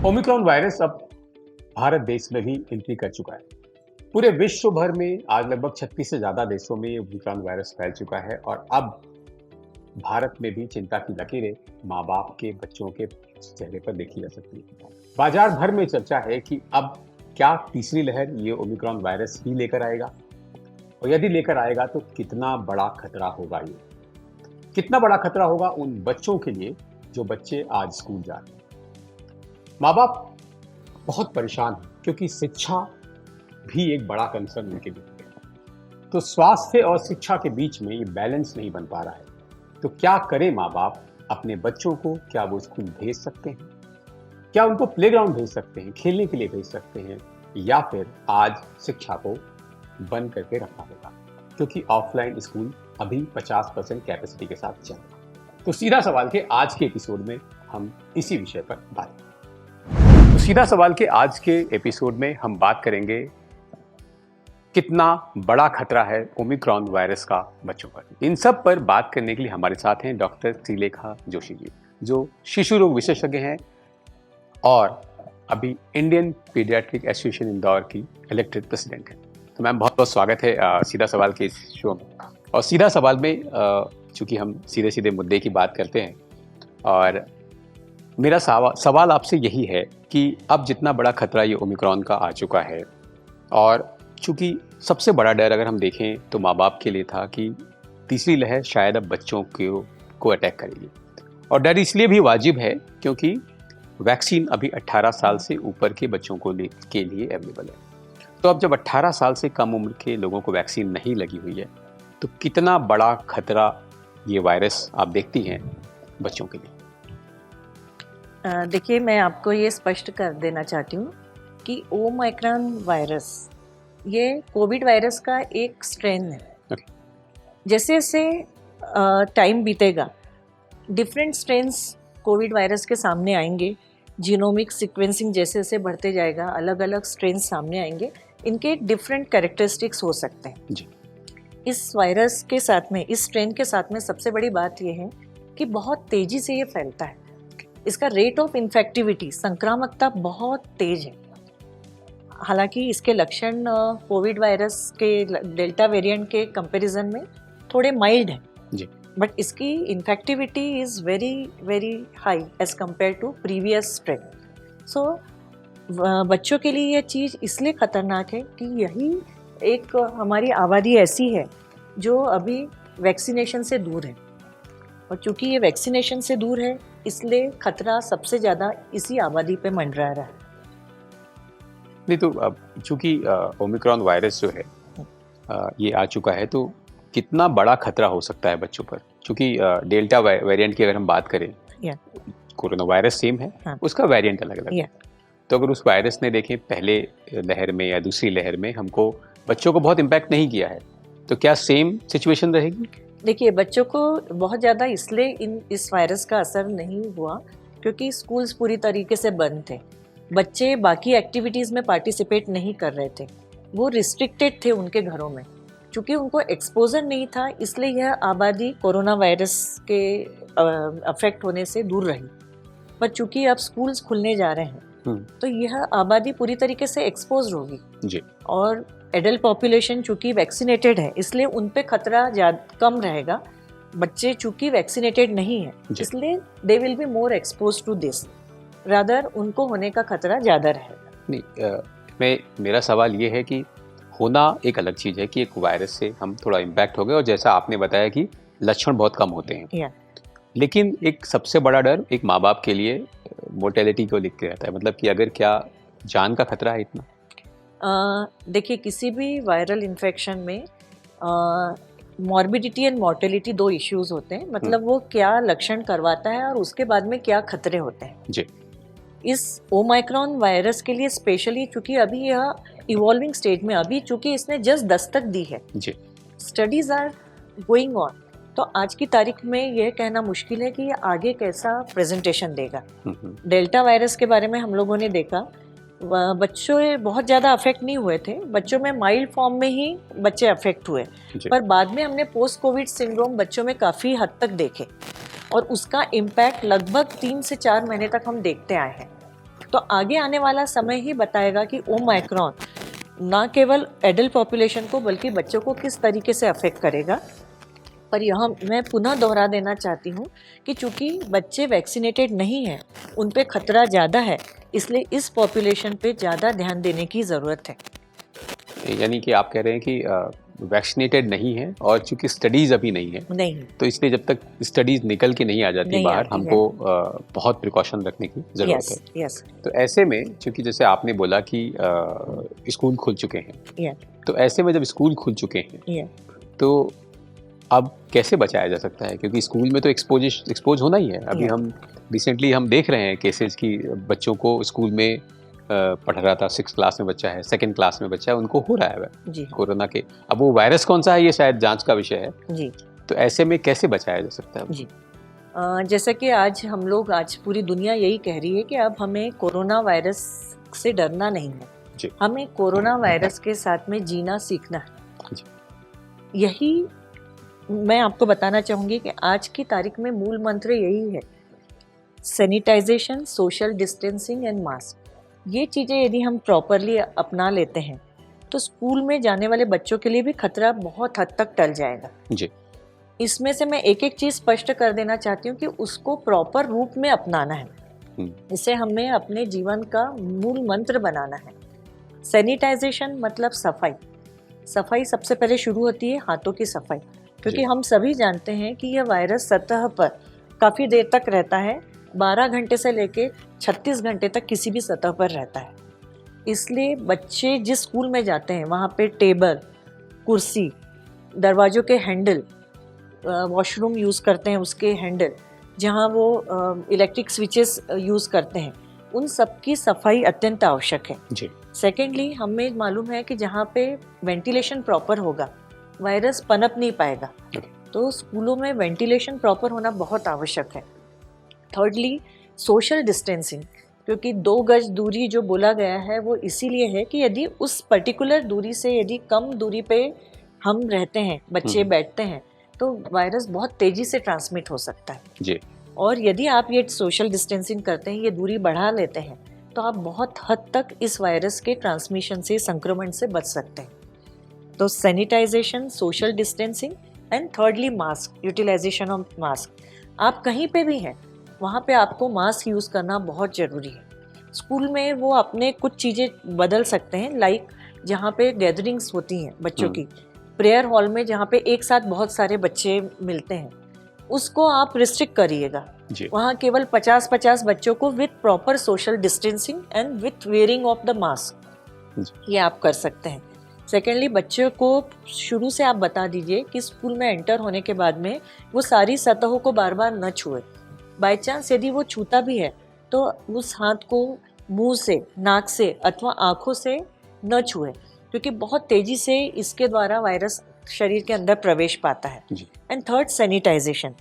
Omicron virus अब भारत देश में भी एंट्री कर चुका है। पूरे विश्व भर में आज लगभग 36 से ज्यादा देशों में ये ओमिक्रॉन वायरस फैल चुका है और अब भारत में भी चिंता की लकीरें माँ बाप के बच्चों के चेहरे पर देखी जा सकती है। बाजार भर में चर्चा है कि अब क्या तीसरी लहर ये ओमिक्रॉन वायरस ही लेकर आएगा, और यदि लेकर आएगा तो कितना बड़ा खतरा होगा। ये कितना बड़ा खतरा होगा उन बच्चों के लिए जो बच्चे आज स्कूल जा रहे हैं। माँ बाप बहुत परेशान हैं क्योंकि शिक्षा भी एक बड़ा कंसर्न उनके लिए है। तो स्वास्थ्य और शिक्षा के बीच में ये बैलेंस नहीं बन पा रहा है। तो क्या करें माँ बाप अपने बच्चों को? क्या वो स्कूल भेज सकते हैं? क्या उनको प्लेग्राउंड भेज सकते हैं, खेलने के लिए भेज सकते हैं, या फिर आज शिक्षा को बंद करके रखना होगा क्योंकि ऑफलाइन स्कूल अभी 50% कैपेसिटी के साथ चल रहा है? तो सीधा सवाल के आज के एपिसोड में हम इसी विषय पर बात करेंगे। तो सीधा सवाल के आज के एपिसोड में हम बात करेंगे कितना बड़ा खतरा है ओमिक्रॉन वायरस का बच्चों पर। इन सब पर बात करने के लिए हमारे साथ हैं डॉक्टर श्रीलेखा जोशी जी, जो शिशु रोग विशेषज्ञ हैं और अभी इंडियन पीडियाट्रिक एसोसिएशन इंदौर की इलेक्टेड प्रेसिडेंट हैं। तो मैम बहुत बहुत स्वागत है सीधा सवाल के इस शो में। और सीधा सवाल में चूंकि हम सीधे सीधे मुद्दे की बात करते हैं, और मेरा सवाल आपसे यही है कि अब जितना बड़ा खतरा ये ओमिक्रॉन का आ चुका है, और चूंकि सबसे बड़ा डर अगर हम देखें तो माँ बाप के लिए था कि तीसरी लहर शायद अब बच्चों को अटैक करेगी, और डर इसलिए भी वाजिब है क्योंकि वैक्सीन अभी 18 साल से ऊपर के बच्चों के लिए अवेलेबल है। तो अब जब 18 साल से कम उम्र के लोगों को वैक्सीन नहीं लगी हुई है तो कितना बड़ा खतरा ये वायरस आप देखती हैं बच्चों के लिए? देखिए, मैं आपको ये स्पष्ट कर देना चाहती हूँ कि ओमिक्रॉन वायरस ये कोविड वायरस का एक स्ट्रेन है। जैसे जैसे टाइम बीतेगा डिफरेंट स्ट्रेन्स कोविड वायरस के सामने आएंगे, जीनोमिक सीक्वेंसिंग जैसे जैसे बढ़ते जाएगा अलग अलग स्ट्रेन्स सामने आएंगे, इनके डिफरेंट कैरेक्टरिस्टिक्स हो सकते हैं जी। इस वायरस के साथ में, इस स्ट्रेन के साथ में सबसे बड़ी बात यह है कि बहुत तेज़ी से ये फैलता है। इसका रेट ऑफ इन्फेक्टिविटी, संक्रामकता बहुत तेज है। हालांकि इसके लक्षण कोविड वायरस के डेल्टा वेरिएंट के कंपैरिजन में थोड़े माइल्ड हैं जी, बट इसकी infectivity is very very high as compare to previous strain. So बच्चों के लिए यह चीज़ इसलिए ख़तरनाक है कि यही एक हमारी आबादी ऐसी है जो अभी वैक्सीनेशन से दूर है, और चूँकि ये वैक्सीनेशन से दूर है इसलिए खतरा सबसे ज़्यादा इसी आबादी पे मंडरा रहा है। नहीं तो अब चूँकि ओमिक्रॉन वायरस जो है ये आ चुका है, तो कितना बड़ा खतरा हो सकता है बच्चों पर? चूँकि डेल्टा वेरिएंट की अगर हम बात करें, कोरोना वायरस सेम है, हाँ, उसका वेरिएंट अलग अलग है। तो अगर उस वायरस ने देखें पहले लहर में या दूसरी लहर में हमको बच्चों को बहुत इम्पैक्ट नहीं किया है, तो क्या सेम सिचुएशन रहेगी? देखिए, बच्चों को बहुत ज़्यादा इसलिए इस वायरस का असर नहीं हुआ क्योंकि स्कूल्स पूरी तरीके से बंद थे। बच्चे बाकी एक्टिविटीज़ में पार्टिसिपेट नहीं कर रहे थे, वो रिस्ट्रिक्टेड थे उनके घरों में। चूँकि उनको एक्सपोजर नहीं था इसलिए यह आबादी कोरोना वायरस के अफेक्ट होने से दूर रही। पर चूँकि अब स्कूल्स खुलने जा रहे हैं तो यह आबादी पूरी तरीके से एक्सपोज होगी जी, और एडल्ट पॉपुलेशन चूँकि वैक्सीनेटेड है इसलिए उन पे खतरा कम रहेगा। बच्चे चूँकि वैक्सीनेटेड नहीं है इसलिए they will be more expose to this, rather उनको होने का खतरा ज़्यादा रहेगा। नहीं, मेरा सवाल ये है कि होना एक अलग चीज़ है कि एक वायरस से हम थोड़ा इम्पैक्ट हो गए, और जैसा आपने बताया कि लक्षण बहुत कम होते हैं, लेकिन एक सबसे बड़ा डर एक माँ बाप के लिए मोर्टेलिटी को लिख के रहता है, मतलब कि अगर क्या जान का खतरा है इतना? देखिए, किसी भी वायरल इन्फेक्शन में मॉर्बिडिटी एंड मॉर्टेलिटी दो इश्यूज होते हैं, मतलब वो क्या लक्षण करवाता है और उसके बाद में क्या खतरे होते हैं जी। इस ओमिक्रॉन वायरस के लिए स्पेशली चूँकि अभी यह इवॉल्विंग स्टेज में, अभी चूँकि इसने जस्ट दस्तक दी है जी, स्टडीज आर गोइंग ऑन, तो आज की तारीख में यह कहना मुश्किल है कि ये आगे कैसा प्रेजेंटेशन देगा। डेल्टा वायरस के बारे में हम लोगों ने देखा, बच्चों बहुत ज़्यादा अफेक्ट नहीं हुए थे, बच्चों में माइल्ड फॉर्म में ही बच्चे अफेक्ट हुए, पर बाद में हमने पोस्ट कोविड सिंड्रोम बच्चों में काफ़ी हद तक देखे, और उसका इम्पैक्ट लगभग 3 से 4 महीने तक हम देखते आए हैं। तो आगे आने वाला समय ही बताएगा कि ओमाइक्रॉन ना केवल एडल्ट पॉपुलेशन को बल्कि बच्चों को किस तरीके से अफेक्ट करेगा। पर यहाँ मैं पुनः दोहरा देना चाहती हूँ कि चूंकि बच्चे वैक्सीनेटेड नहीं हैं, उन पे खतरा ज़्यादा है, इसलिए इस पॉपुलेशन पे ज़्यादा ध्यान देने की ज़रूरत है। यानी कि आप कह रहे हैं कि वैक्सीनेटेड नहीं है और चूंकि स्टडीज अभी नहीं है, नहीं, तो इसलिए जब तक स्टडीज निकल के नहीं आ जाती नहीं बाहर, आती है। हमको बहुत प्रिकॉशन रखने की जरूरत यस है। यस तो ऐसे में चूंकि जैसे आपने बोला कि स्कूल खुल चुके हैं, या तो ऐसे में जब स्कूल खुल चुके हैं या तो अब कैसे बचाया जा सकता है? क्योंकि स्कूल में तो एक्सपोज होना ही है। अभी Yeah. हम रिसेंटली हम देख रहे हैं केसेस की बच्चों को स्कूल में पढ़ रहा था, 6th क्लास में बच्चा है, 2nd क्लास में बच्चा है, उनको हो रहा है जी कोरोना के। अब वो वायरस कौन सा है ये शायद जांच का विषय है, जी तो ऐसे में कैसे बचाया जा सकता है? जी जैसा कि आज हम लोग, आज पूरी दुनिया यही कह रही है कि अब हमें कोरोना वायरस से डरना नहीं जी। है, हमें कोरोना वायरस के साथ में जीना सीखना है। जी। यही मैं आपको बताना चाहूँगी कि आज की तारीख में मूल मंत्र यही है, sanitization, social distancing and mask. ये चीज़ें यदि हम प्रॉपरली अपना लेते हैं तो स्कूल में जाने वाले बच्चों के लिए भी खतरा बहुत हद तक टल जाएगा। जी। इसमें से मैं एक एक चीज़ स्पष्ट कर देना चाहती हूँ कि उसको प्रॉपर रूप में अपनाना है। इसे हमें अपने जीवन का मूल मंत्र बनाना है। सैनिटाइजेशन मतलब सफाई। सफाई सबसे पहले शुरू होती है हाथों की सफाई, क्योंकि हम सभी जानते हैं कि यह वायरस सतह पर काफ़ी देर तक रहता है, 12 घंटे से लेके 36 घंटे तक किसी भी सतह पर रहता है। इसलिए बच्चे जिस स्कूल में जाते हैं वहाँ पे टेबल, कुर्सी, दरवाज़ों के हैंडल, वॉशरूम यूज़ करते हैं उसके हैंडल, जहाँ वो इलेक्ट्रिक स्विचेस यूज़ करते हैं, उन सब की सफाई अत्यंत आवश्यक है। जी। सेकेंडली, हमें मालूम है कि जहाँ पे वेंटिलेशन प्रॉपर होगा वायरस पनप नहीं पाएगा, तो स्कूलों में वेंटिलेशन प्रॉपर होना बहुत आवश्यक है। थर्डली, सोशल डिस्टेंसिंग, क्योंकि 2 गज दूरी जो बोला गया है वो इसीलिए है कि यदि उस पर्टिकुलर दूरी से यदि कम दूरी पे हम रहते हैं, बच्चे बैठते हैं, तो वायरस बहुत तेज़ी से ट्रांसमिट हो सकता है। जी। और यदि आप ये सोशल डिस्टेंसिंग करते हैं, ये दूरी बढ़ा लेते हैं, तो आप बहुत हद तक इस वायरस के ट्रांसमिशन से, संक्रमण से बच सकते हैं। तो sanitization, social distancing and thirdly mask, utilization of mask. आप कहीं पे भी हैं वहाँ पे आपको मास्क यूज़ करना बहुत ज़रूरी है। स्कूल में वो अपने कुछ चीज़ें बदल सकते हैं, लाइक जहाँ पे गैदरिंग्स होती हैं बच्चों की, प्रेयर हॉल में जहाँ पे एक साथ बहुत सारे बच्चे मिलते हैं, उसको आप रिस्ट्रिक्ट करिएगा। वहाँ केवल 50-50 बच्चों को with proper social distancing and with wearing of the mask, ये आप कर सकते हैं। सेकेंडली, बच्चों को शुरू से आप बता दीजिए कि स्कूल में एंटर होने के बाद में वो सारी सतहों को बार बार न छुए। बाई चांस यदि वो छूता भी है तो उस हाथ को मुंह से, नाक से अथवा आँखों से न छुए, क्योंकि बहुत तेज़ी से इसके द्वारा वायरस शरीर के अंदर प्रवेश पाता है। एंड थर्ड, सैनिटाइजेशन,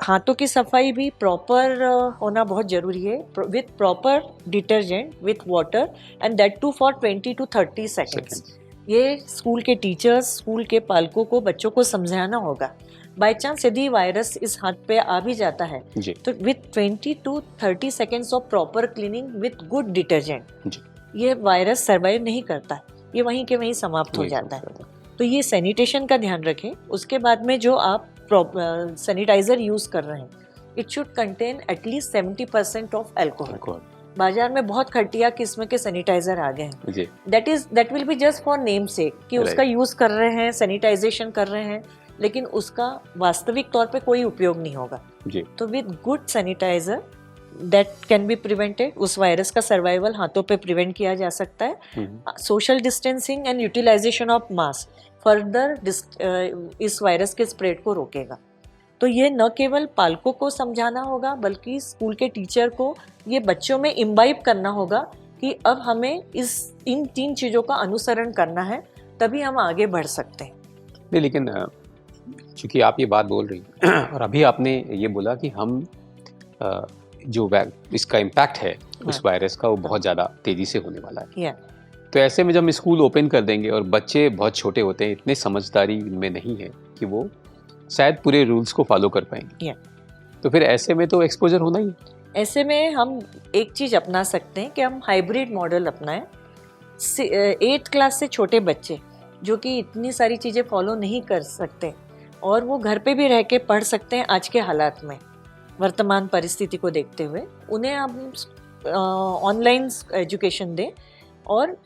हाथों की सफाई भी प्रॉपर होना बहुत ज़रूरी है, with proper detergent, with water, and that too for 20 to 30 seconds. ये स्कूल के टीचर्स, स्कूल के पालकों को बच्चों को समझाना होगा। बाई चांस यदि वायरस इस हाथ पे आ भी जाता है तो with 20 to 30 seconds of proper cleaning with good detergent, ये वायरस सर्वाइव नहीं करता, ये वहीं के वहीं समाप्त हो जाता है। तो ये सैनिटेशन का ध्यान रखें। उसके बाद में जो आप सैनिटाइजर यूज़ कर रहे हैं, it should contain at least 70% of alcohol. बाजार में बहुत घटिया किस्म के सैनिटाइजर आ गए हैं, that will be just for name सेक कि उसका यूज़ कर रहे हैं, सैनिटाइजेशन कर रहे हैं, लेकिन उसका वास्तविक तौर पे कोई उपयोग नहीं होगा। तो with good sanitizer that can be prevented, उस वायरस का सर्वाइवल हाथों पे प्रिवेंट किया जा सकता है। Social distancing and utilization of mask further इस वायरस के स्प्रेड को रोकेगा। तो ये न केवल पालकों को समझाना होगा बल्कि स्कूल के टीचर को ये बच्चों में इम्बाइब करना होगा कि अब हमें इन 3 चीज़ों का अनुसरण करना है, तभी हम आगे बढ़ सकते हैं। नहीं, लेकिन चूँकि आप ये बात बोल रही और अभी आपने ये बोला कि हम जो इसका इम्पैक्ट है उस वायरस का, वो बहुत ज़्यादा तेज़ी से होने वाला है। तो ऐसे में जब हम स्कूल ओपन कर देंगे और बच्चे बहुत छोटे होते हैं, इतने समझदारी इनमें नहीं है कि वो शायद पूरे रूल्स को फॉलो कर पाएंगे, तो फिर ऐसे में तो एक्सपोजर होना ही है। ऐसे में हम एक चीज़ अपना सकते हैं कि हम हाइब्रिड मॉडल अपनाएं। 8th क्लास से छोटे बच्चे जो कि इतनी सारी चीज़ें फॉलो नहीं कर सकते और वो घर पे भी रह के पढ़ सकते हैं आज के हालात में, वर्तमान परिस्थिति को देखते हुए उन्हें हम ऑनलाइन एजुकेशन दें। और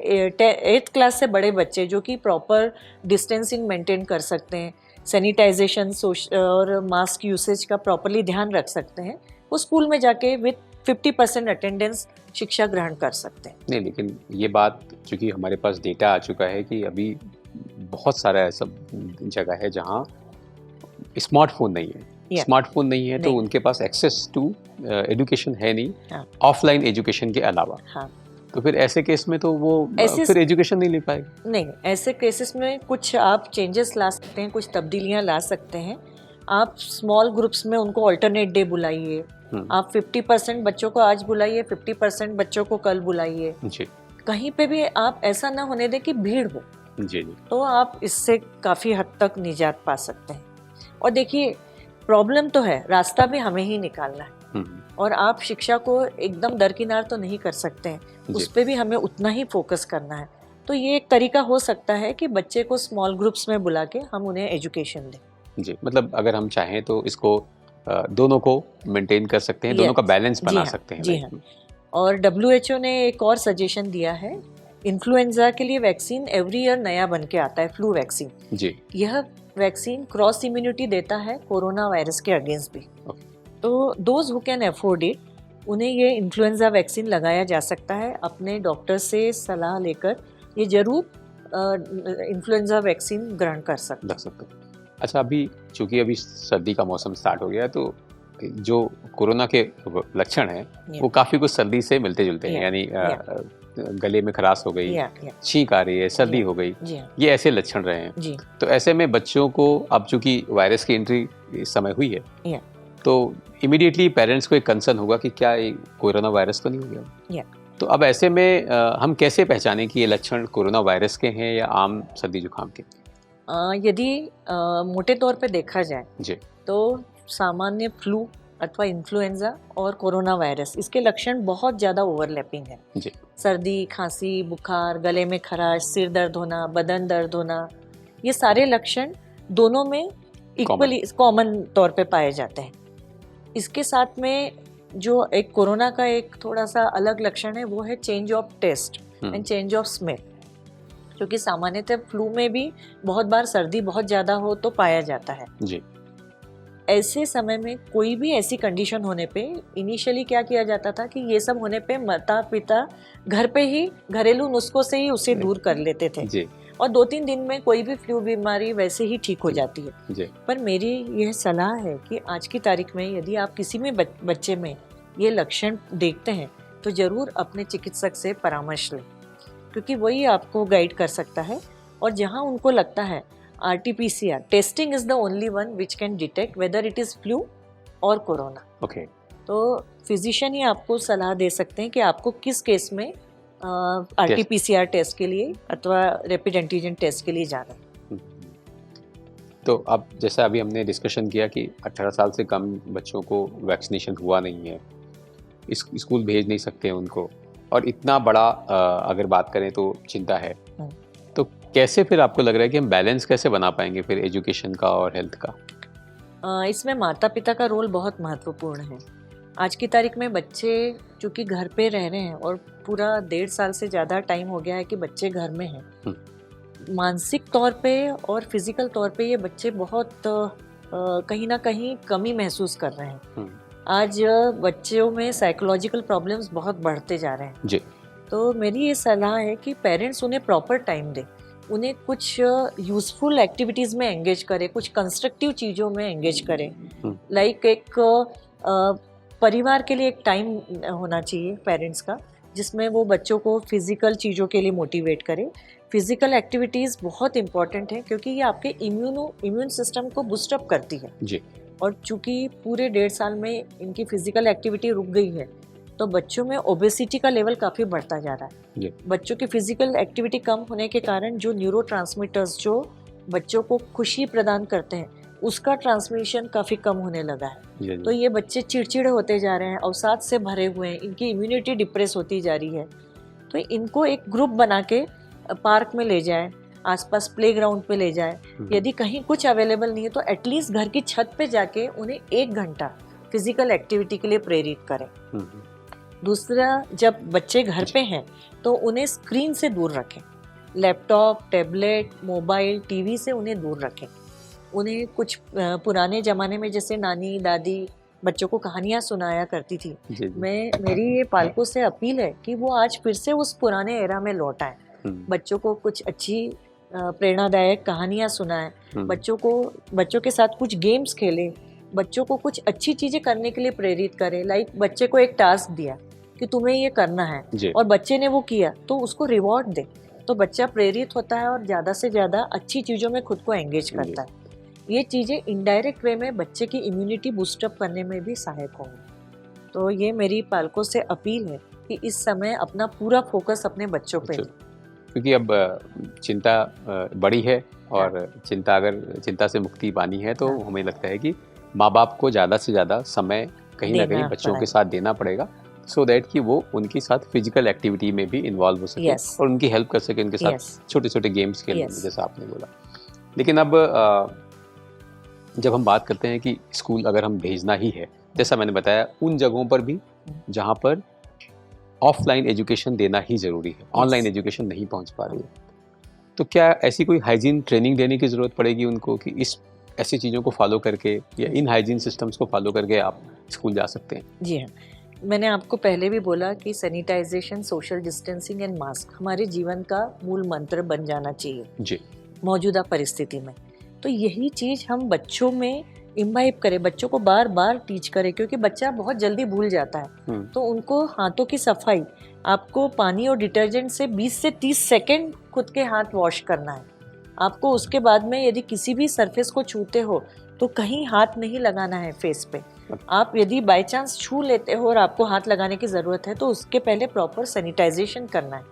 8th क्लास से बड़े बच्चे जो कि प्रॉपर डिस्टेंसिंग मेंटेन कर सकते हैं, सैनिटाइजेशन और मास्क यूसेज का प्रॉपरली ध्यान रख सकते हैं, वो स्कूल में जाके विथ 50% अटेंडेंस शिक्षा ग्रहण कर सकते हैं। नहीं, लेकिन ये बात चूँकि हमारे पास डेटा आ चुका है कि अभी बहुत सारा ऐसा जगह है जहाँ स्मार्टफोन नहीं है। स्मार्टफोन नहीं है तो नहीं। उनके पास एक्सेस टू एजुकेशन है नहीं, हाँ। ऑफलाइन एजुकेशन के अलावा। हाँ। तो फिर ऐसे केस में तो वो फिर एजुकेशन नहीं ले पाएगा। नहीं, ऐसे केसेस में कुछ आप चेंजेस ला सकते हैं, कुछ तब्दीलियां ला सकते हैं। आप स्मॉल ग्रुप्स में उनको अल्टरनेट डे बुलाइए। आप 50% बच्चों को आज बुलाइए, 50% बच्चों को कल बुलाइए। जी। कहीं पे भी आप ऐसा ना होने दें कि भीड़ हो। जी। तो आप इससे काफ़ी हद तक निजात पा सकते हैं। और देखिए, प्रॉब्लम तो है, रास्ता भी हमें ही निकालना है और आप शिक्षा को एकदम दरकिनार तो नहीं कर सकते हैं, उस पर भी हमें उतना ही फोकस करना है। तो ये एक तरीका हो सकता है कि बच्चे को स्मॉल ग्रुप्स में बुला के हम उन्हें एजुकेशन दें। जी, मतलब अगर हम चाहें तो इसको दोनों को मेंटेन कर सकते हैं, दोनों का बैलेंस बना सकते हैं। जी हाँ। और WHO ने एक और सजेशन दिया है, इन्फ्लुएंजा के लिए वैक्सीन एवरी ईयर नया बन के आता है, फ्लू वैक्सीन। जी। यह वैक्सीन क्रॉस इम्यूनिटी देता है कोरोना वायरस के अगेंस्ट भी। तो those who can afford it, उन्हें ये इन्फ्लुएंजा वैक्सीन लगाया जा सकता है। अपने डॉक्टर से सलाह लेकर ये जरूर इन्फ्लुएंजा वैक्सीन ग्रहण कर सकते हैं। अच्छा, अभी चूंकि अभी सर्दी का मौसम स्टार्ट हो गया तो जो कोरोना के लक्षण हैं वो काफ़ी कुछ सर्दी से मिलते जुलते हैं, यानी गले में खराश हो गई, छींक आ रही है, सर्दी हो गई, ये ऐसे लक्षण रहे हैं। तो ऐसे में बच्चों को अब चूंकि वायरस की एंट्री इस समय हुई है तो इमीडिएटली पेरेंट्स को एक कंसर्न होगा कि क्या कोरोना वायरस तो नहीं हो गया। तो अब ऐसे में हम कैसे पहचानें कि ये लक्षण कोरोना वायरस के हैं या आम सर्दी जुकाम के? यदि मोटे तौर पे देखा जाए जी, तो सामान्य फ्लू अथवा इन्फ्लुएंजा और कोरोना वायरस, इसके लक्षण बहुत ज़्यादा ओवरलैपिंग है। जी। सर्दी, खांसी, बुखार, गले में खराश, सिर दर्द होना, बदन दर्द होना, ये सारे लक्षण दोनों में इक्वली कॉमन तौर पे पाए जाते हैं। इसके साथ में जो एक कोरोना का एक थोड़ा सा अलग लक्षण है वो है change of taste and change of smell, क्योंकि सामान्यतः फ्लू में भी बहुत बार सर्दी बहुत ज़्यादा हो तो पाया जाता है। जी। ऐसे समय में कोई भी ऐसी कंडीशन होने पे इनिशियली क्या किया जाता था कि ये सब होने पे माता पिता घर पे ही घरेलू नुस्खों से ही उसे दूर कर लेते थे। जी। और 2-3 दिन में कोई भी फ्लू बीमारी वैसे ही ठीक हो जाती है। जी। पर मेरी यह सलाह है कि आज की तारीख में यदि आप किसी भी बच्चे में ये लक्षण देखते हैं तो ज़रूर अपने चिकित्सक से परामर्श लें, क्योंकि वही आपको गाइड कर सकता है। और जहाँ उनको लगता है RT-PCR testing is the only one which can detect whether it is flu और कोरोना। ओके। तो फिजिशियन ही आपको सलाह दे सकते हैं कि आपको किस केस में RT-PCR टेस्ट के लिए अथवा रैपिड एंटीजन टेस्ट के लिए जाना है। तो अब जैसा अभी हमने डिस्कशन किया कि 18 साल से कम बच्चों को वैक्सीनेशन हुआ नहीं है, स्कूल भेज नहीं सकते हैं उनको, और इतना बड़ा अगर बात करें तो चिंता है, तो कैसे फिर आपको लग रहा है कि हम बैलेंस कैसे बना पाएंगे फिर एजुकेशन का और हेल्थ का? इसमें माता पिता का रोल बहुत महत्वपूर्ण है। आज की तारीख में बच्चे चूँकि घर पे रह रहे हैं और पूरा 1.5 साल से ज़्यादा टाइम हो गया है कि बच्चे घर में हैं, मानसिक तौर पे और फिजिकल तौर पे ये बच्चे बहुत कहीं ना कहीं कमी महसूस कर रहे हैं। आज बच्चों में साइकोलॉजिकल प्रॉब्लम्स बहुत बढ़ते जा रहे हैं। जी। तो मेरी ये सलाह है कि पेरेंट्स उन्हें प्रॉपर टाइम दें, उन्हें कुछ यूज़फुल एक्टिविटीज़ में एंगेज करें, कुछ कंस्ट्रक्टिव चीज़ों में एंगेज करें। लाइक एक परिवार के लिए एक टाइम होना चाहिए पेरेंट्स का, जिसमें वो बच्चों को फिज़िकल चीज़ों के लिए मोटिवेट करें। फिज़िकल एक्टिविटीज़ बहुत इंपॉर्टेंट है क्योंकि ये आपके इम्यून सिस्टम को बूस्टअप करती है। जी। और चूँकि पूरे 1.5 साल में इनकी फिज़िकल एक्टिविटी रुक गई है तो बच्चों में ओबेसिटी का लेवल काफ़ी बढ़ता जा रहा है। जी। बच्चों की फिज़िकल एक्टिविटी कम होने के कारण जो न्यूरोट्रांसमीटर्स जो बच्चों को खुशी प्रदान करते हैं उसका ट्रांसमिशन काफ़ी कम होने लगा है। जी, तो जी। ये बच्चे चिड़चिड़े होते जा रहे हैं, अवसाद से भरे हुए हैं, इनकी इम्यूनिटी डिप्रेस होती जा रही है। तो इनको एक ग्रुप बना के पार्क में ले जाए, आसपास प्लेग्राउंड पे ले जाए। यदि कहीं कुछ अवेलेबल नहीं है तो एटलीस्ट घर की छत पे जाके उन्हें 1 घंटा फिजिकल एक्टिविटी के लिए प्रेरित करें। दूसरा, जब बच्चे घर पे हैं तो उन्हें स्क्रीन से दूर रखें, लैपटॉप, टैबलेट, मोबाइल, टीवी से उन्हें दूर रखें। उन्हें कुछ पुराने ज़माने में जैसे नानी दादी बच्चों को कहानियाँ सुनाया करती थी, जी, जी। मेरी ये पालकों से अपील है कि वो आज फिर से उस पुराने एरा में लौट आएं। बच्चों को कुछ अच्छी प्रेरणादायक कहानियाँ सुनाएं, बच्चों के साथ कुछ गेम्स खेलें, बच्चों को कुछ अच्छी चीज़ें करने के लिए प्रेरित करें। लाइक बच्चे को एक टास्क दिया कि तुम्हें ये करना है और बच्चे ने वो किया तो उसको रिवॉर्ड दे, तो बच्चा प्रेरित होता है और ज़्यादा से ज़्यादा अच्छी चीज़ों में खुद को एंगेज करता है। ये चीज़ें इनडायरेक्ट वे में बच्चे की इम्यूनिटी बूस्टअप करने में भी सहायक होंगी। तो ये मेरी पालकों से अपील है कि इस समय अपना पूरा फोकस अपने बच्चों पे दें। क्योंकि अब चिंता बड़ी है और चिंता से मुक्ति पानी है तो हमें लगता है कि माँ बाप को ज़्यादा से ज़्यादा समय कहीं ना कहीं बच्चों के साथ देना पड़ेगा, सो दैट कि वो उनके साथ फिजिकल एक्टिविटी में भी इन्वॉल्व हो सके और उनकी हेल्प कर सके, उनके साथ छोटे छोटे गेम्स खेलने में, जैसा आपने बोला। लेकिन अब जब हम बात करते हैं कि स्कूल अगर हम भेजना ही है, जैसा मैंने बताया, उन जगहों पर भी जहाँ पर ऑफलाइन एजुकेशन देना ही ज़रूरी है, ऑनलाइन एजुकेशन नहीं पहुँच पा रही है, तो क्या ऐसी कोई हाइजीन ट्रेनिंग देने की ज़रूरत पड़ेगी उनको कि ऐसी चीज़ों को फॉलो करके या इन हाइजीन सिस्टम्स को फॉलो करके आप स्कूल जा सकते हैं? जी हाँ, मैंने आपको पहले भी बोला कि sanitization, social distancing and mask हमारे जीवन का मूल मंत्र बन जाना चाहिए जी मौजूदा परिस्थिति में। तो यही चीज़ हम बच्चों में इम्बाइब करें, बच्चों को बार बार टीच करें, क्योंकि बच्चा बहुत जल्दी भूल जाता है। तो उनको हाथों की सफाई, आपको पानी और डिटर्जेंट से 20 से 30 सेकेंड खुद के हाथ वॉश करना है। आपको उसके बाद में यदि किसी भी सरफेस को छूते हो तो कहीं हाथ नहीं लगाना है फेस पे। आप यदि बाय चांस छू लेते हो और आपको हाथ लगाने की ज़रूरत है तो उसके पहले प्रॉपर सैनिटाइजेशन करना है,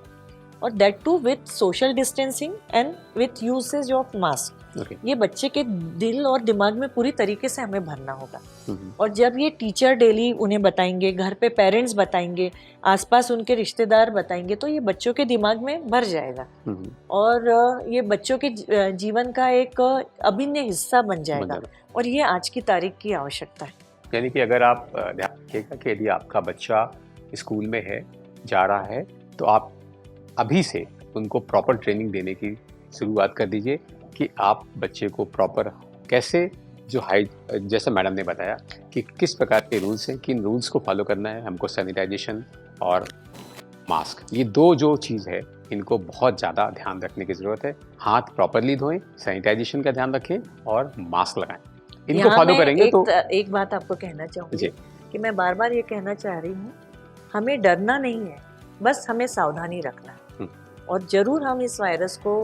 और that too with social distancing and with usage of mask. ये बच्चे के दिल और दिमाग में पूरी तरीके से हमें भरना होगा। और जब ये टीचर डेली उन्हें बताएंगे, घर पे पेरेंट्स बताएंगे, आसपास उनके रिश्तेदार बताएंगे, तो ये बच्चों के दिमाग में भर जाएगा और ये बच्चों के जीवन का एक अभिन्न हिस्सा बन जाएगा। और ये आज की तारीख की आवश्यकता है। यानी कि अगर आप ध्यान रखिएगा कि यदि आपका बच्चा स्कूल में है, जा रहा है, तो आप अभी से उनको प्रॉपर ट्रेनिंग देने की शुरुआत कर दीजिए कि आप बच्चे को प्रॉपर कैसे जैसे मैडम ने बताया कि किस प्रकार के रूल्स हैं, किन रूल्स को फॉलो करना है हमको। सैनिटाइजेशन और मास्क, ये दो जो चीज़ है, इनको बहुत ज़्यादा ध्यान रखने की ज़रूरत है। हाथ प्रॉपरली धोएं, सैनिटाइजेशन का ध्यान रखें और मास्क लगाएं। इनको फॉलो करेंगे तो एक बात आपको कहना चाहूँगी कि मैं बार बार ये कहना चाह रही हूँ, हमें डरना नहीं है, बस हमें सावधानी रखना है और जरूर हम इस वायरस को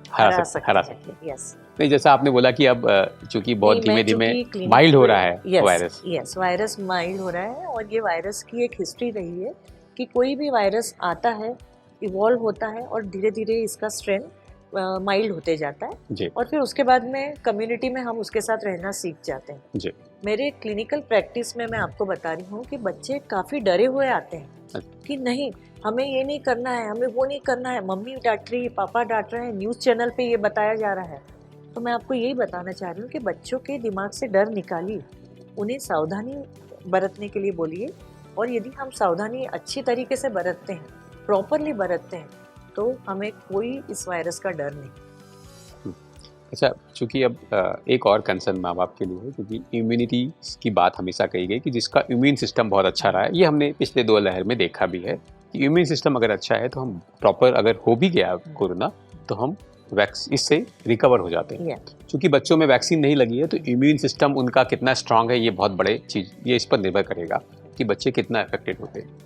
हरा सकते हैं। यस, नहीं, जैसा आपने बोला कि अब चूंकि बहुत धीमे धीमे माइल्ड हो रहा है वायरस। यस, वायरस माइल्ड हो रहा है और ये वायरस की एक हिस्ट्री रही है कि कोई भी वायरस आता है, इवॉल्व होता है और धीरे धीरे इसका स्ट्रेंथ माइल्ड होते जाता है और फिर उसके बाद में कम्युनिटी में हम उसके साथ रहना सीख जाते हैं जी। मेरे क्लिनिकल प्रैक्टिस में मैं आपको बता रही हूँ कि बच्चे काफ़ी डरे हुए आते हैं कि नहीं, हमें ये नहीं करना है, हमें वो नहीं करना है, मम्मी डांट रही है, पापा डांट रहे हैं, न्यूज़ चैनल पे ये बताया जा रहा है। तो मैं आपको यही बताना चाह रही हूँ कि बच्चों के दिमाग से डर निकालिए, उन्हें सावधानी बरतने के लिए बोलिए, और यदि हम सावधानी अच्छी तरीके से बरतते हैं, प्रॉपरली बरतते हैं, तो हमें कोई इस वायरस का डर नहीं। अच्छा, चूँकि अब एक और कंसर्न माँ बाप के लिए है, क्योंकि इम्यूनिटी की बात हमेशा कही गई कि जिसका इम्यून सिस्टम बहुत अच्छा रहा है, ये हमने पिछले 2 लहर में देखा भी है कि इम्यून सिस्टम अगर अच्छा है तो हम प्रॉपर, अगर हो भी गया कोरोना तो हम इससे रिकवर हो जाते हैं। क्योंकि बच्चों में वैक्सीन नहीं लगी है तो इम्यून सिस्टम उनका कितना स्ट्रांग है, ये बहुत बड़े चीज़, ये इस पर निर्भर करेगा कि बच्चे कितना अफेक्टेड होते हैं।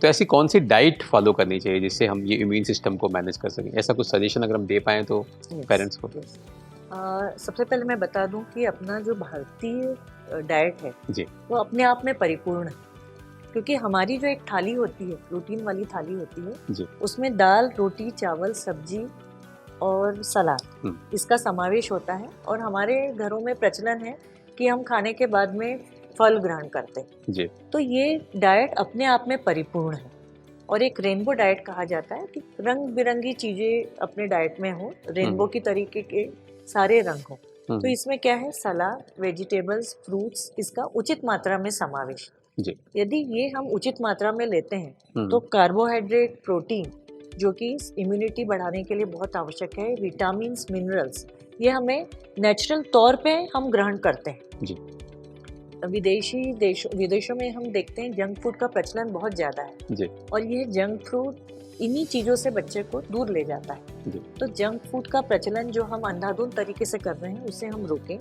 तो ऐसी कौन सी डाइट फॉलो करनी चाहिए जिससे हम ये इम्यून सिस्टम को मैनेज कर सकें? ऐसा कुछ सजेशन अगर हम दे पाएँ तो पेरेंट्स को। सबसे पहले मैं बता दूं कि अपना जो भारतीय डाइट है जी, वो अपने आप में परिपूर्ण है, क्योंकि हमारी जो एक थाली होती है, प्रोटीन वाली थाली होती है जी, उसमें दाल, रोटी, चावल, सब्जी और सलाद, इसका समावेश होता है। और हमारे घरों में प्रचलन है कि हम खाने के बाद में फल ग्रहण करते हैं जी। तो ये डाइट अपने आप में परिपूर्ण है और एक रेनबो डाइट कहा जाता है कि रंग बिरंगी चीजें अपने डाइट में हो, रेनबो की तरीके के सारे रंग हो। तो इसमें क्या है, सलाद, वेजिटेबल्स, फ्रूट्स, इसका उचित मात्रा में समावेश। जी। यदि ये हम उचित मात्रा में लेते हैं तो कार्बोहाइड्रेट, प्रोटीन जो कि इम्यूनिटी बढ़ाने के लिए बहुत आवश्यक है, विटामिन, मिनरल्स, ये हमें नेचुरल तौर पे हम ग्रहण करते हैं। जी। विदेशों में हम देखते हैं जंक फूड का प्रचलन बहुत ज़्यादा है जी। और ये जंक फूड इन्हीं चीज़ों से बच्चे को दूर ले जाता है। जी। तो जंक फूड का प्रचलन जो हम अंधाधुंध तरीके से कर रहे हैं उसे हम रोकें,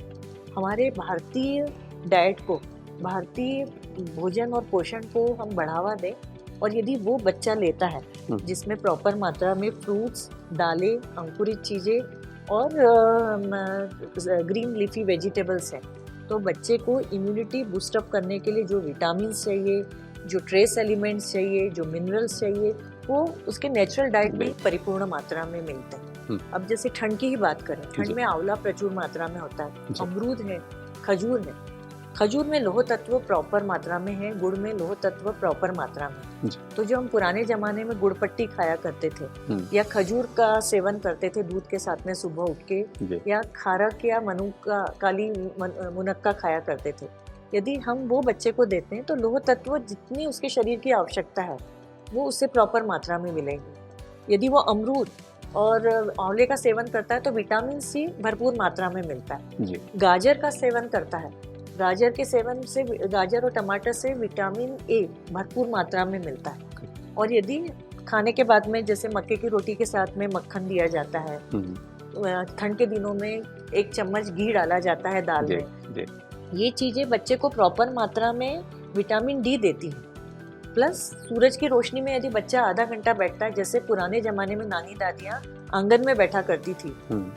हमारे भारतीय डाइट को, भारतीय भोजन और पोषण को हम बढ़ावा दें। और यदि वो बच्चा लेता है जिसमें प्रॉपर मात्रा में फ्रूट्स, दालें, अंकुरित चीज़ें और ग्रीन लीफी वेजिटेबल्स हैं, तो बच्चे को इम्यूनिटी बूस्टअप करने के लिए जो विटामिन चाहिए, जो ट्रेस एलिमेंट्स चाहिए, जो मिनरल्स चाहिए, वो उसके नेचुरल डाइट में परिपूर्ण मात्रा में मिलते हैं। अब जैसे ठंड की ही बात करें, ठंड में आंवला प्रचुर मात्रा में होता है, अमरूद है, खजूर है। खजूर में लोह तत्व प्रॉपर मात्रा में है, गुड़ में लोह तत्व प्रॉपर मात्रा में। तो जो हम पुराने जमाने में गुड़ पट्टी खाया करते थे या खजूर का सेवन करते थे दूध के साथ में सुबह उठ के, या खारक या काली मुनक्का खाया करते थे, यदि हम वो बच्चे को देते हैं तो लोह तत्व जितनी उसके शरीर की आवश्यकता है वो उससे प्रॉपर मात्रा में मिलेंगे। यदि वो अमरूद और आंवले का सेवन करता है तो विटामिन सी भरपूर मात्रा में मिलता है। गाजर का सेवन करता है, गाजर के सेवन से, गाजर और टमाटर से विटामिन ए भरपूर मात्रा में मिलता है। और यदि खाने के बाद में जैसे मक्के की रोटी के साथ में मक्खन दिया जाता है, ठंड के दिनों में 1 चम्मच घी डाला जाता है दाल में, ये चीज़ें बच्चे को प्रॉपर मात्रा में विटामिन डी देती हैं। प्लस सूरज की रोशनी में यदि बच्चा आधा घंटा बैठता है, जैसे पुराने ज़माने में नानी दादियाँ आंगन में बैठा करती थी,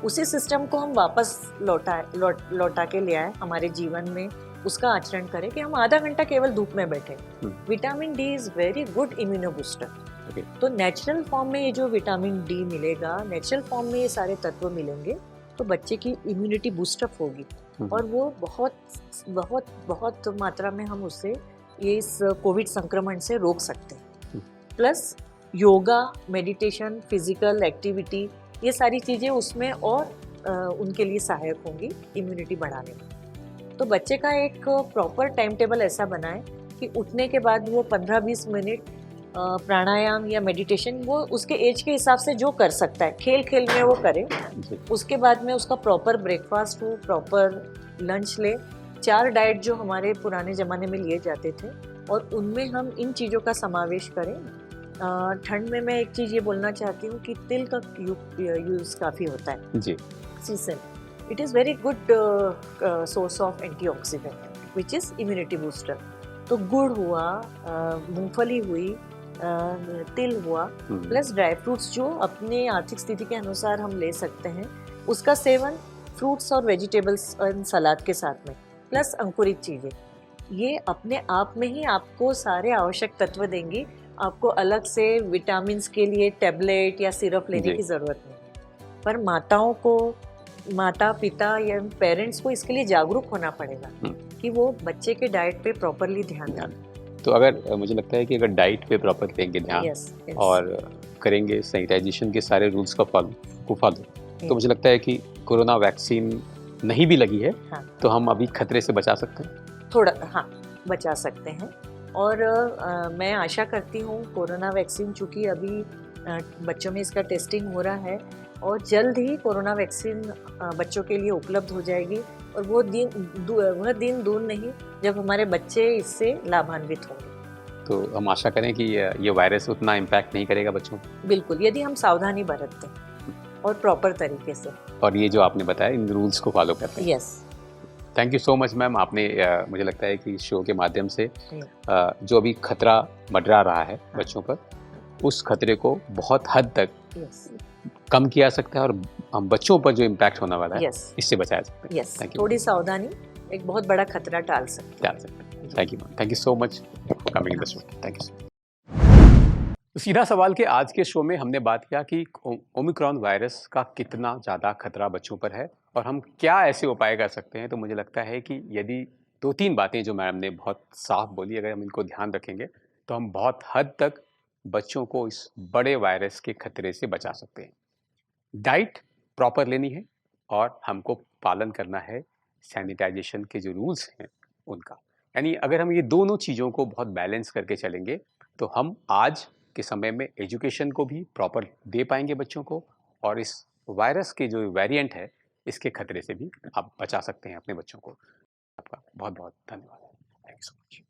उसी सिस्टम को हम वापस लौटा के ले आए हमारे जीवन में, उसका आचरण करें कि हम आधा घंटा केवल धूप में बैठे। Vitamin D is very good immuno booster. तो नेचुरल फॉर्म में ये जो विटामिन डी मिलेगा, नेचुरल फॉर्म में ये सारे तत्व मिलेंगे, तो बच्चे की इम्यूनिटी बूस्टअप होगी और वो बहुत बहुत बहुत मात्रा में हम उससे ये इस कोविड संक्रमण से रोक सकते हैं। Plus yoga, meditation, physical activity, ये सारी चीज़ें उसमें और उनके लिए सहायक होंगी इम्यूनिटी बढ़ाने में। तो बच्चे का एक प्रॉपर टाइम टेबल ऐसा बनाएं कि उठने के बाद वो 15-20 मिनट प्राणायाम या मेडिटेशन, वो उसके एज के हिसाब से जो कर सकता है, खेल खेल में वो करे। उसके बाद में उसका प्रॉपर ब्रेकफास्ट हो, प्रॉपर लंच ले। 4 डाइट जो हमारे पुराने ज़माने में लिए जाते थे और उनमें हम इन चीज़ों का समावेश करें। ठंड में मैं एक चीज़ ये बोलना चाहती हूँ कि तिल का यूज़ काफ़ी होता है जी। Season, it is very good source of antioxidant which is immunity booster. तो गुड़ हुआ, मूंगफली हुई, तिल हुआ, प्लस ड्राई फ्रूट्स जो अपने आर्थिक स्थिति के अनुसार हम ले सकते हैं, उसका सेवन फ्रूट्स और वेजिटेबल्स और सलाद के साथ में, प्लस अंकुरित चीज़ें, ये अपने आप में ही आपको सारे आवश्यक तत्व देंगी। आपको अलग से विटामिन्स के लिए टैबलेट या सिरप लेने की ज़रूरत नहीं। पर माताओं को, माता पिता या पेरेंट्स को इसके लिए जागरूक होना पड़ेगा कि वो बच्चे के डाइट पे प्रॉपरली ध्यान दें। तो अगर मुझे लगता है कि अगर डाइट पे प्रॉपर देंगे ध्यान और करेंगे सैनिटाइजेशन के सारे रूल्स को फॉलो, तो मुझे लगता है कि कोरोना वैक्सीन नहीं भी लगी है तो हम अभी खतरे से बचा सकते हैं, थोड़ा बचा सकते हैं। और मैं आशा करती हूँ कोरोना वैक्सीन, चूँकि अभी बच्चों में इसका टेस्टिंग हो रहा है और जल्द ही कोरोना वैक्सीन बच्चों के लिए उपलब्ध हो जाएगी और वह दिन दूर नहीं जब हमारे बच्चे इससे लाभान्वित होंगे। तो हम आशा करें कि ये वायरस उतना इम्पैक्ट नहीं करेगा बच्चों को। बिल्कुल, यदि हम सावधानी बरतते हैं और प्रॉपर तरीके से, और ये जो आपने बताया इन रूल्स को फॉलो करते हैं। Yes, thank you so much ma'am. आपने मुझे लगता है कि इस शो के माध्यम से जो अभी खतरा मंडरा रहा है बच्चों पर, उस खतरे को बहुत हद तक कम किया जा सकता है और हम बच्चों पर जो इम्पैक्ट होने वाला है इससे बचाया जा सकता है। यस, थोड़ी सावधानी एक बहुत बड़ा खतरा टाल सकते हैं। Thank you ma'am, thank you so much for coming in the show. Thank you. तो सीधा सवाल कि आज के शो में हमने बात किया कि ओमिक्रॉन वायरस का कितना ज़्यादा खतरा बच्चों पर है और हम क्या ऐसे उपाय कर सकते हैं। तो मुझे लगता है कि यदि 2-3 बातें जो मैडम ने बहुत साफ बोली, अगर हम इनको ध्यान रखेंगे तो हम बहुत हद तक बच्चों को इस बड़े वायरस के खतरे से बचा सकते हैं। डाइट प्रॉपर लेनी है और हमको पालन करना है सैनिटाइजेशन के जो रूल्स हैं उनका। यानी अगर हम ये दोनों चीज़ों को बहुत बैलेंस करके चलेंगे तो हम आज के समय में एजुकेशन को भी प्रॉपर दे पाएंगे बच्चों को, और इस वायरस के जो वेरिएंट है इसके खतरे से भी आप बचा सकते हैं अपने बच्चों को। आपका बहुत बहुत धन्यवाद। Thank you so much.